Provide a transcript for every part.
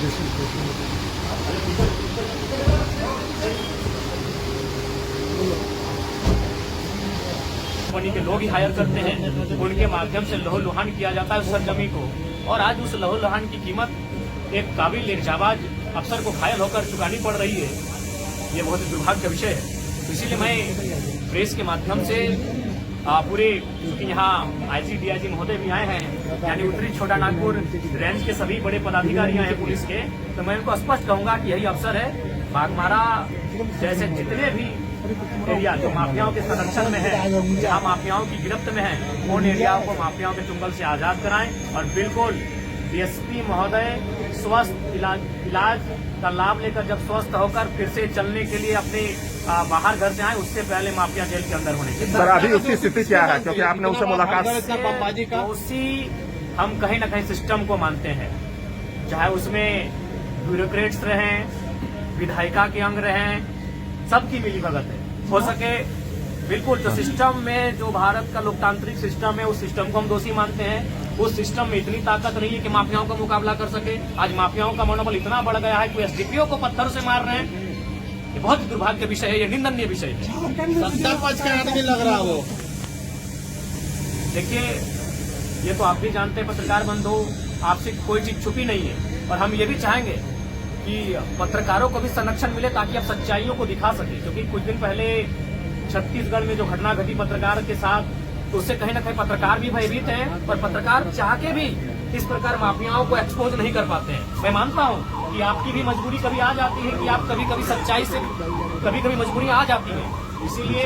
Company के लोग ही higher करते हैं, उनके माध्यम से लहू-लुहान किया जाता है उस सरजमी को। और आज उस लहू-लुहान की कीमत एक काबिल एक जाबाज अफसर को घायल होकर चुकानी पड़ रही है। ये बहुत ही दुर्भाग्य का विषय है। तो इसीलिए मैं प्रेस के माध्यम से पूरे, क्योंकि यहाँ आईजी डीआईजी महोदय भी आए हैं, यानी उत्तरी छोटा नागपुर रेंज के सभी बड़े पदाधिकारी हैं पुलिस के, तो मैं उनको स्पष्ट कहूंगा कि यही अफसर है। बाघमारा जैसे जितने भी एरिया जो माफियाओं के संरक्षण में है, जहाँ माफियाओं की गिरफ्त में है, उन एरियाओं को माफियाओं के चुंगल से आजाद कराएं। और बिल्कुल डीएसपी महोदय स्वस्थ इलाज का लाभ लेकर जब स्वस्थ होकर फिर से चलने के लिए अपने बाहर घर से आए, उससे पहले माफिया जेल के अंदर होने चाहिए। सर अभी उसकी स्थिति क्या है, क्योंकि आपने उससे मुलाकात तो उसी हम कहीं न कहीं सिस्टम को मानते हैं, चाहे उसमें ब्यूरोक्रेट्स रहें, विधायिका के अंग रहें, सबकी मिलीभगत है। हो सके बिल्कुल जो सिस्टम में, जो भारत का लोकतांत्रिक सिस्टम है, उस सिस्टम को हम दोषी मानते हैं। उस सिस्टम में इतनी ताकत नहीं है कि माफियाओं का मुकाबला कर सके। आज माफियाओं का मनोबल इतना बढ़ गया है कि एसडीपीओ को पत्थर से मार रहे हैं। ये बहुत दुर्भाग्य विषय है, ये निंदनीय विषय है। सत्ता पक्ष का आदमी लग रहा वो। देखिए, ये तो आप भी जानते हैं पत्रकार बंधु, आपसे कोई चीज छुपी नहीं है। और हम ये भी चाहेंगे कि पत्रकारों को भी संरक्षण मिले ताकि आप सच्चाइयों को दिखा सके। क्योंकि कुछ दिन पहले छत्तीसगढ़ में जो घटना घटी पत्रकार के साथ, तो उससे कहीं न कहीं पत्रकार भी भयभीत हैं और पत्रकार चाह के भी इस प्रकार माफियाओं को एक्सपोज नहीं कर पाते हैं। मैं मानता हूं कि आपकी भी मजबूरी कभी आ जाती है कि आप कभी कभी सच्चाई से कभी मजबूरी आ जाती है। इसीलिए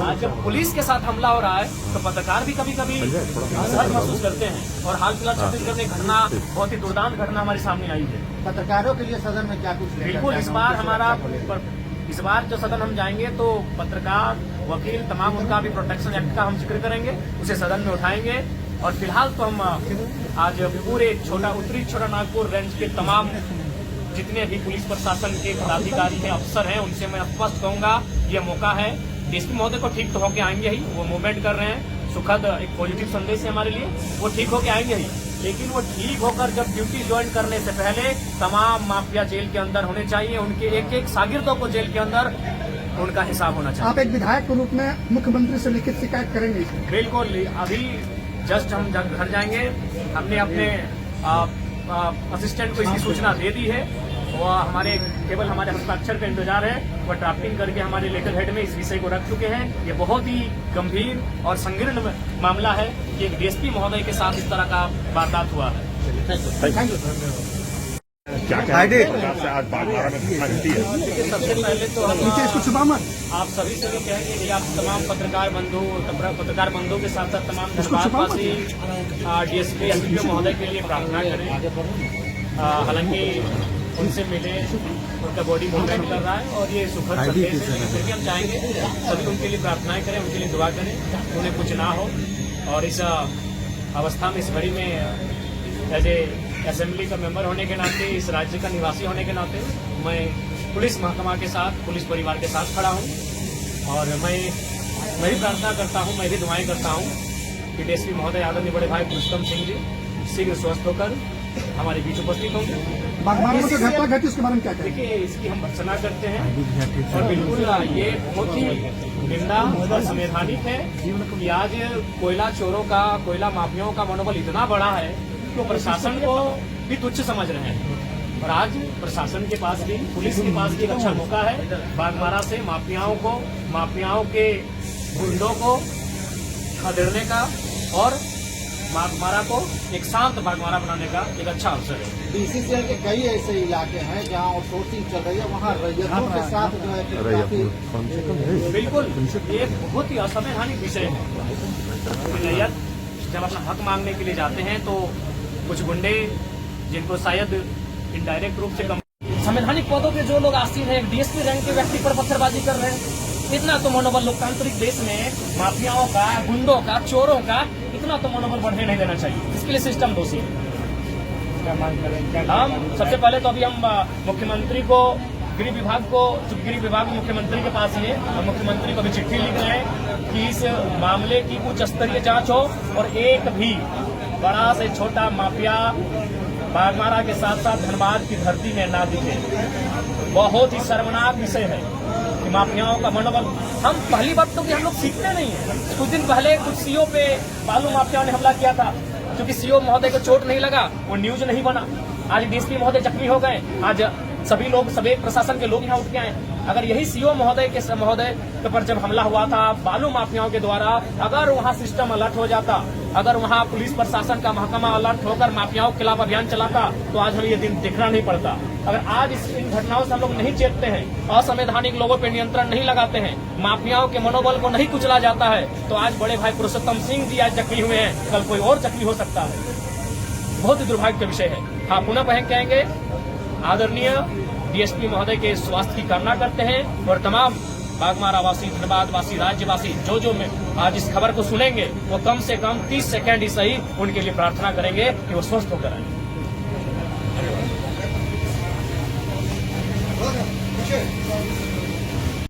आज जब पुलिस के साथ हमला हो रहा है तो पत्रकार भी कभी असहज महसूस करते हैं। और हाल फिलहाल छत्तीसगढ़ में घटना, बहुत ही दुर्दांत घटना हमारे सामने आई है। पत्रकारों के लिए सदन में क्या कुछ बिल्कुल इस बार जो सदन हम जाएंगे तो पत्रकार, वकील, तमाम उनका भी प्रोटेक्शन एक्ट का हम जिक्र करेंगे, उसे सदन में उठाएंगे। और फिलहाल तो हम आज पूरे उत्तरी छोटा नागपुर रेंज के तमाम जितने भी पुलिस प्रशासन के पदाधिकारी हैं, अफसर हैं, उनसे मैं स्पष्ट कहूंगा ये मौका है। डीएसपी महोदय को ठीक तो होके आएंगे ही, वो मूवमेंट कर रहे हैं, सुखद एक पॉजिटिव संदेश है हमारे लिए, वो ठीक होके आएंगे ही। लेकिन वो ठीक होकर जब ड्यूटी ज्वाइन करने से पहले तमाम माफिया जेल के अंदर होने चाहिए। उनके एक एक शागिर्दों को जेल के अंदर उनका हिसाब होना चाहिए। आप एक विधायक के रूप में मुख्यमंत्री से लिखित शिकायत करेंगे? बिल्कुल, अभी जस्ट हम घर जाएंगे, हमने अपने असिस्टेंट को इसकी सूचना दे दी है। वो केवल हमारे हस्ताक्षर का इंतजार है। वो ड्राफ्टिंग करके हमारे लेटर हेड में इस विषय को रख चुके हैं। ये बहुत ही गंभीर और संकीर्ण मामला है कि एक डीएसपी महोदय के साथ इस तरह का वारदात हुआ है। Thank you. क्या आज बाघमारा में घटना घटी है? सबसे पहले तो आप सभी से भी कहेंगे कि आप तमाम पत्रकार बंधु के साथ साथ तमाम धनबादवासी डीएसपी एसडीपीओ महोदय के लिए प्रार्थना करें। हालांकि उनसे मिले, उनका बॉडी मूवमेंट कर रहा है और ये सुखद संदेश है। फिर भी हम चाहेंगे सभी उनके लिए प्रार्थनाएं करें, उनके लिए दुआ करें, उन्हें कुछ ना हो। और इस अवस्था में, इस घड़ी में एज ए असेंबली का मेंबर होने के नाते, इस राज्य का निवासी होने के नाते मैं पुलिस महकमा के साथ, पुलिस परिवार के साथ खड़ा हूं। और मैं भी प्रार्थना करता हूं, मैं भी दुआएं करता हूं कि डीएसपी महोदय आदरणीय बड़े भाई पुरुषोत्तम सिंह जी शीघ्र स्वस्थ होकर हमारे बीच उपस्थित होंगे। बाघमारा में जो घटना घटी उसके बारे में क्या कहें? देखिए, इसकी हम भर्त्सना करते हैं और बिल्कुल ये बहुत ही निंदा और संवैधानिक है कि आज कोयला चोरों का, कोयला माफियाओं का मनोबल इतना बड़ा है तो प्रशासन को भी तुच्छ समझ रहे हैं। और आज प्रशासन के पास भी, पुलिस के पास भी एक अच्छा मौका है बाघमारा से माफियाओं के गुंडों को खदेड़ने का और बाघमारा को एक शांत बाघमारा बनाने का एक अच्छा अवसर है। बीसीसीएल के कई ऐसे इलाके हैं जहां आउटसोर्सिंग चल रही है, वहां रैयतों के साथ जो है बिल्कुल ये बहुत ही असंवैधानिक विषय है। रैयत जब अपना हक मांगने के लिए जाते हैं तो कुछ गुंडे, जिनको शायद इनडायरेक्ट रूप से संवैधानिक पदों पे जो लोग आसीन है, एक डीएसपी रैंक के व्यक्ति पर पत्थरबाजी कर रहे हैं। इतना तो मनोबल लोकतांत्रिक देश में माफियाओं का, गुंडों का, चोरों का इतना तो मनोबल बढ़ने नहीं देना चाहिए। इसके लिए सिस्टम दोषी है। हम सबसे पहले तो अभी हम मुख्यमंत्री को, गृह विभाग मुख्यमंत्री के पास ही है, हम मुख्यमंत्री को भी चिट्ठी लिख रहे हैं कि इस मामले की उच्च स्तरीय जांच हो और एक भी बड़ा से छोटा माफिया बागमारा के साथ साथ धनबाद की धरती में ना दिखे। बहुत ही शर्मनाक विषय है कि माफियाओं का मनोबल। हम पहली बात तो कि हम लोग सीखते नहीं है। कुछ दिन पहले कुछ सीओ पे बालू माफियाओं ने हमला किया था, क्योंकि सीओ महोदय को चोट नहीं लगा, वो न्यूज नहीं बना। आज डीएसपी महोदय जख्मी हो गए, आज सभी लोग, सभी प्रशासन के लोग यहाँ उठ के आए। अगर यही सीओ महोदय के पर जब हमला हुआ था बालू माफियाओं के द्वारा, अगर वहाँ सिस्टम अलर्ट हो जाता, अगर वहाँ पुलिस प्रशासन का महकमा अलर्ट होकर माफियाओं के खिलाफ अभियान चलाता, तो आज हमें ये दिन देखना नहीं पड़ता। अगर आज इन घटनाओं से हम लोग नहीं चेतते हैं, असंवैधानिक लोगों पर नियंत्रण नहीं लगाते हैं, माफियाओं के मनोबल को नहीं कुचला जाता है, तो आज बड़े भाई पुरुषोत्तम सिंह जी आज जख्मी हुए हैं, कल कोई और जख्मी हो सकता है। बहुत ही दुर्भाग्य का विषय है। हाँ, पुनः कहेंगे आदरणीय डीएसपी महोदय के स्वास्थ्य की कामना करते हैं और तमाम बागमारा वासी, धनबाद वासी, राज्यवासी जो में आज इस खबर को सुनेंगे, वो कम से कम 30 सेकंड ही सही उनके लिए प्रार्थना करेंगे कि वो स्वस्थ होकर आए।